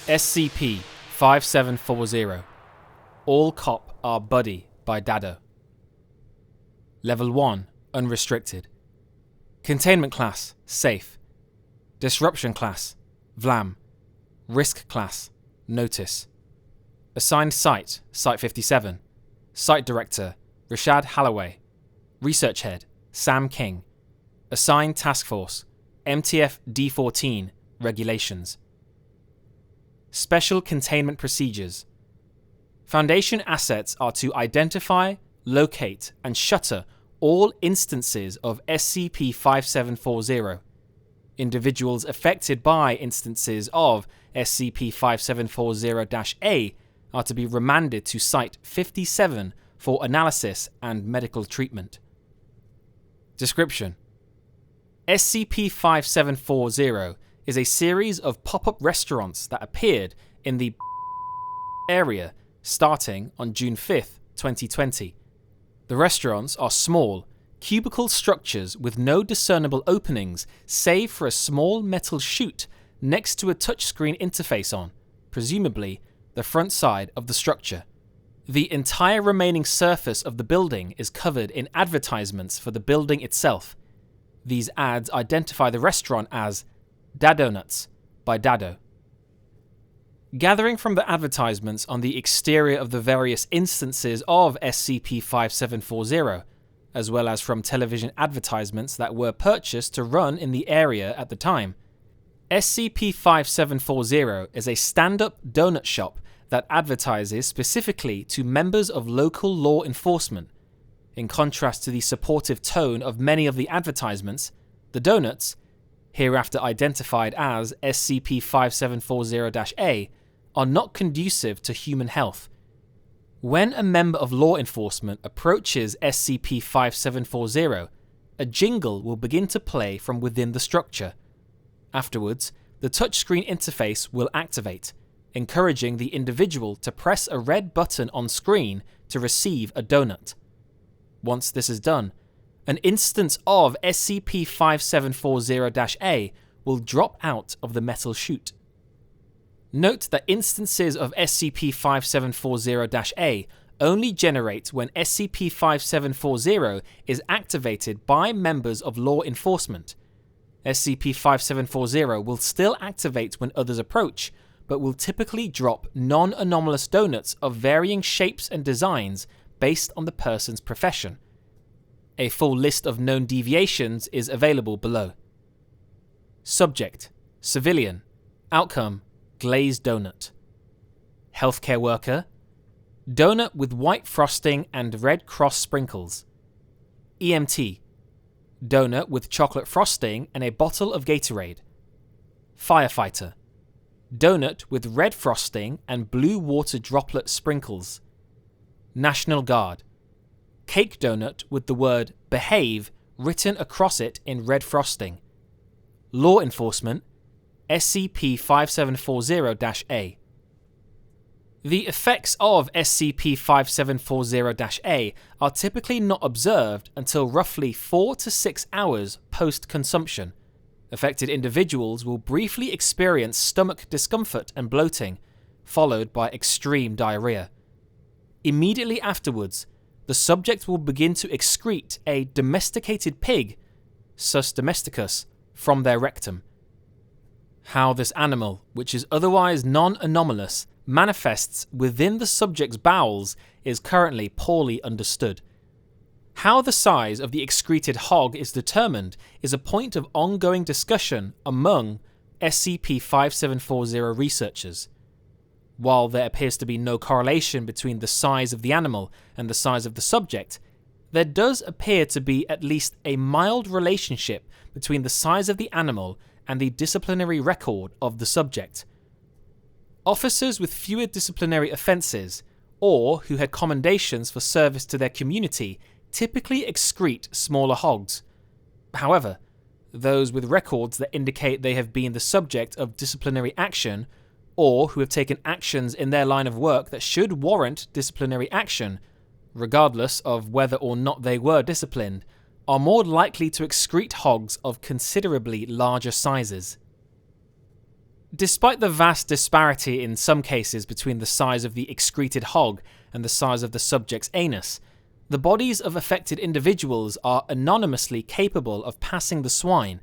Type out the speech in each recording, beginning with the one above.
SCP-5740. All Cop Are Buddy by Dado. Level 1 Unrestricted. Containment Class Safe. Disruption Class Vlam. Risk Class Notice. Assigned Site Site 57. Site Director Rashad Halloway. Research Head Sam King. Assigned Task Force MTF D14 Regulations. Special Containment Procedures. Foundation assets are to identify, locate, and shutter all instances of SCP-5740. Individuals affected by instances of SCP-5740-A are to be remanded to Site 57 for analysis and medical treatment. Description: SCP-5740 is a series of pop-up restaurants that appeared in the area starting on June 5th, 2020. The restaurants are small, cubicle structures with no discernible openings save for a small metal chute next to a touchscreen interface on, presumably, the front side of the structure. The entire remaining surface of the building is covered in advertisements for the building itself. These ads identify the restaurant as Doughnuts by Dado. Gathering from the advertisements on the exterior of the various instances of SCP-5740, as well as from television advertisements that were purchased to run in the area at the time, SCP-5740 is a stand-up donut shop that advertises specifically to members of local law enforcement. In contrast to the supportive tone of many of the advertisements, the donuts, hereafter identified as SCP-5740-A, are not conducive to human health. When a member of law enforcement approaches SCP-5740, a jingle will begin to play from within the structure. Afterwards, the touchscreen interface will activate, encouraging the individual to press a red button on screen to receive a donut. Once this is done, an instance of SCP-5740-A will drop out of the metal chute. Note that instances of SCP-5740-A only generate when SCP-5740 is activated by members of law enforcement. SCP-5740 will still activate when others approach, but will typically drop non-anomalous donuts of varying shapes and designs based on the person's profession. A full list of known deviations is available below. Subject: Civilian. Outcome: Glazed donut. Healthcare worker: donut with white frosting and Red Cross sprinkles. EMT: donut with chocolate frosting and a bottle of Gatorade. Firefighter: donut with red frosting and blue water droplet sprinkles. National Guard: cake donut with the word BEHAVE written across it in red frosting. Law enforcement: SCP-5740-A. The effects of SCP-5740-A are typically not observed until roughly 4 to 6 hours post-consumption. Affected individuals will briefly experience stomach discomfort and bloating, followed by extreme diarrhea. Immediately afterwards, the subject will begin to excrete a domesticated pig, Sus domesticus, from their rectum. How this animal, which is otherwise non-anomalous, manifests within the subject's bowels is currently poorly understood. How the size of the excreted hog is determined is a point of ongoing discussion among SCP-5740 researchers. While there appears to be no correlation between the size of the animal and the size of the subject, there does appear to be at least a mild relationship between the size of the animal and the disciplinary record of the subject. Officers with fewer disciplinary offences, or who had commendations for service to their community, typically excrete smaller hogs. However, those with records that indicate they have been the subject of disciplinary action, or who have taken actions in their line of work that should warrant disciplinary action, regardless of whether or not they were disciplined, are more likely to excrete hogs of considerably larger sizes. Despite the vast disparity in some cases between the size of the excreted hog and the size of the subject's anus, the bodies of affected individuals are anonymously capable of passing the swine,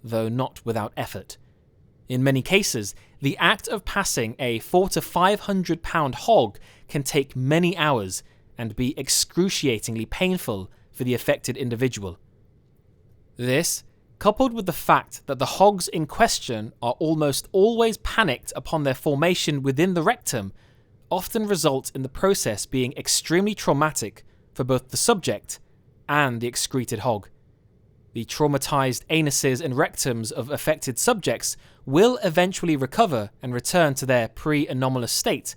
though not without effort. In many cases, the act of passing a 400 to 500 pound hog can take many hours and be excruciatingly painful for the affected individual. This, coupled with the fact that the hogs in question are almost always panicked upon their formation within the rectum, often results in the process being extremely traumatic for both the subject and the excreted hog. The traumatized anuses and rectums of affected subjects will eventually recover and return to their pre-anomalous state,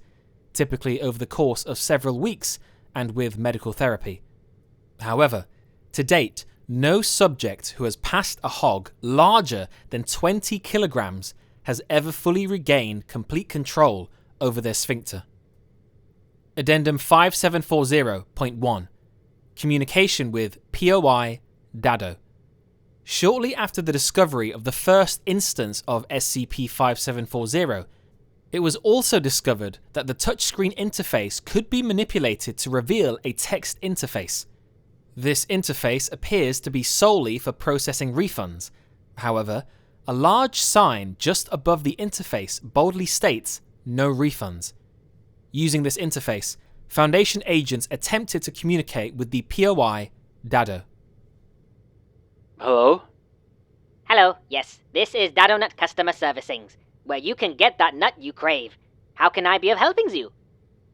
typically over the course of several weeks and with medical therapy. However, to date, no subject who has passed a hog larger than 20 kilograms has ever fully regained complete control over their sphincter. Addendum 5740.1 Communication with POI Dado. Shortly after the discovery of the first instance of SCP-5740, it was also discovered that the touchscreen interface could be manipulated to reveal a text interface. This interface appears to be solely for processing refunds. However, a large sign just above the interface boldly states, "No refunds." Using this interface, Foundation agents attempted to communicate with the POI Dado. Hello? Hello, yes, this is Doughnuts Customer Servicings, where you can get that nut you crave. How can I be of helping you?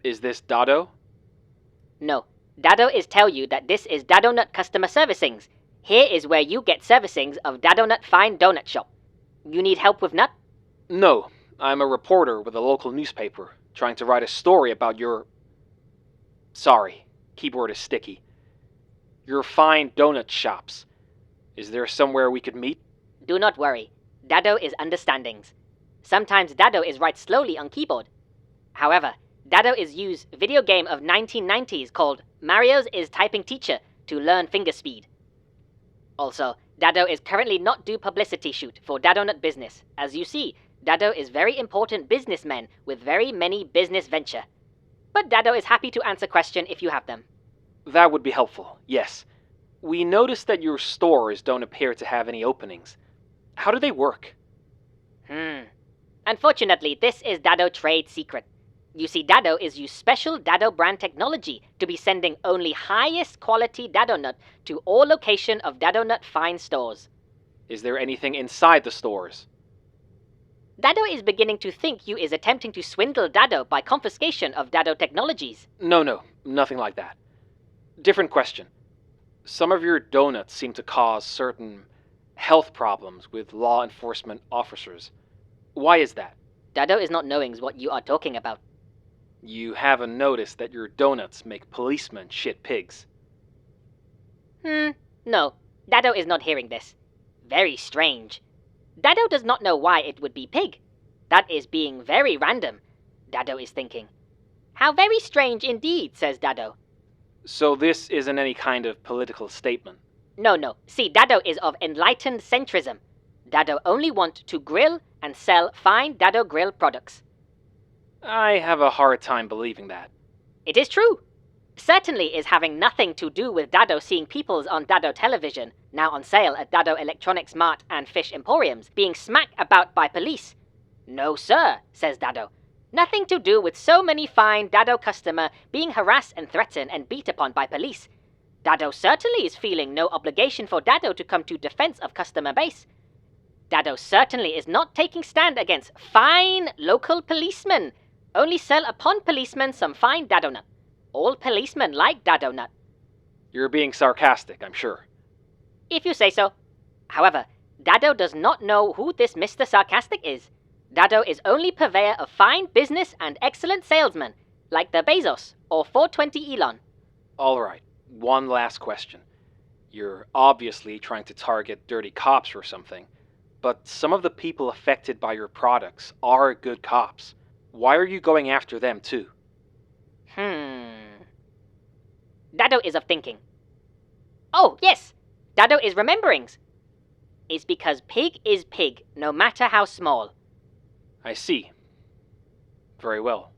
Is this Dado? No, Dado is tell you that this is Doughnuts Customer Servicings. Here is where you get servicings of Doughnuts Fine Donut Shop. You need help with nut? No, I'm a reporter with a local newspaper, trying to write a story about your... Sorry, keyboard is sticky. Your fine donut shops. Is there somewhere we could meet? Do not worry, Dado is understandings. Sometimes Dado is write slowly on keyboard. However, Dado is use video game of 1990s called Mario's is Typing Teacher to learn finger speed. Also, Dado is currently not do publicity shoot for Dadonut business. As you see, Dado is very important businessman with very many business venture. But Dado is happy to answer question if you have them. That would be helpful, yes. We noticed that your stores don't appear to have any openings. How do they work? Unfortunately, this is Dado trade secret. You see, Dado is use special Dado brand technology to be sending only highest quality Dadonut to all location of Dadonut fine stores. Is there anything inside the stores? Dado is beginning to think you is attempting to swindle Dado by confiscation of Dado technologies. No, nothing like that. Different question. Some of your donuts seem to cause certain health problems with law enforcement officers. Why is that? Dado is not knowing what you are talking about. You haven't noticed that your donuts make policemen shit pigs. No, Dado is not hearing this. Very strange. Dado does not know why it would be pig. That is being very random, Dado is thinking. How very strange indeed, says Dado. So this isn't any kind of political statement? No. See, Dado is of enlightened centrism. Dado only want to grill and sell fine Dado grill products. I have a hard time believing that. It is true. Certainly is having nothing to do with Dado seeing peoples on Dado television, now on sale at Dado Electronics Mart and Fish Emporiums, being smacked about by police. No, sir, says Dado. Nothing to do with so many fine Dado customer being harassed and threatened and beat upon by police. Dado certainly is feeling no obligation for Dado to come to defense of customer base. Dado certainly is not taking stand against fine local policemen. Only sell upon policemen some fine Dadonut. All policemen like Dadonut. You're being sarcastic, I'm sure. If you say so. However, Dado does not know who this Mr. Sarcastic is. Dado is only purveyor of fine business and excellent salesman, like the Bezos or 420 Elon. Alright, one last question. You're obviously trying to target dirty cops or something, but some of the people affected by your products are good cops. Why are you going after them too? Dado is of thinking. Oh, yes! Dado is rememberings. It's because pig is pig, no matter how small. I see. Very well.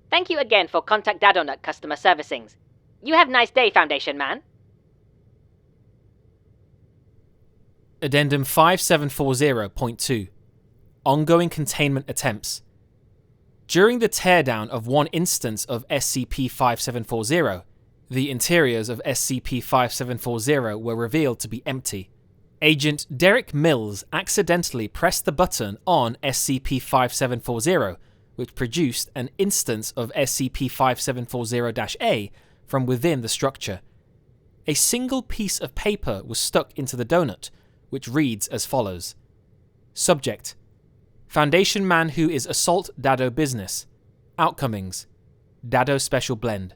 Thank you again for Contact Dadonut customer servicings. You have a nice day, Foundation man. Addendum 5740.2 Ongoing Containment Attempts. During the teardown of one instance of SCP-5740, the interiors of SCP-5740 were revealed to be empty. Agent Derek Mills accidentally pressed the button on SCP-5740, which produced an instance of SCP-5740-A from within the structure. A single piece of paper was stuck into the donut, which reads as follows. Subject: Foundation man who is assault dado business. Outcomings: dado special blend.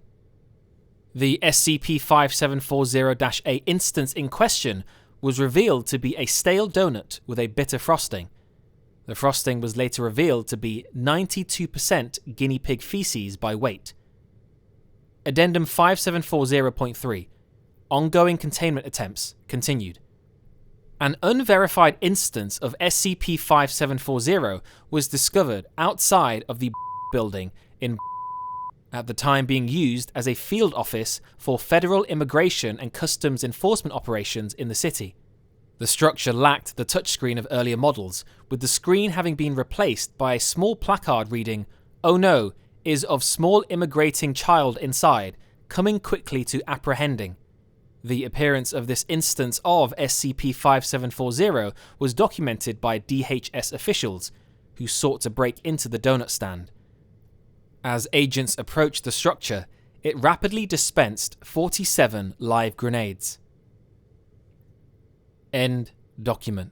The SCP-5740-A instance in question was revealed to be a stale donut with a bitter frosting. The frosting was later revealed to be 92% guinea pig feces by weight. Addendum 5740.3 Ongoing Containment Attempts continued. An unverified instance of SCP-5740 was discovered outside of the building in at the time being used as a field office for federal immigration and customs enforcement operations in the city. The structure lacked the touchscreen of earlier models, with the screen having been replaced by a small placard reading, "Oh no, is of small immigrating child inside, coming quickly to apprehending." The appearance of this instance of SCP-5740 was documented by DHS officials, who sought to break into the donut stand. As agents approached the structure, it rapidly dispensed 47 live grenades. End document.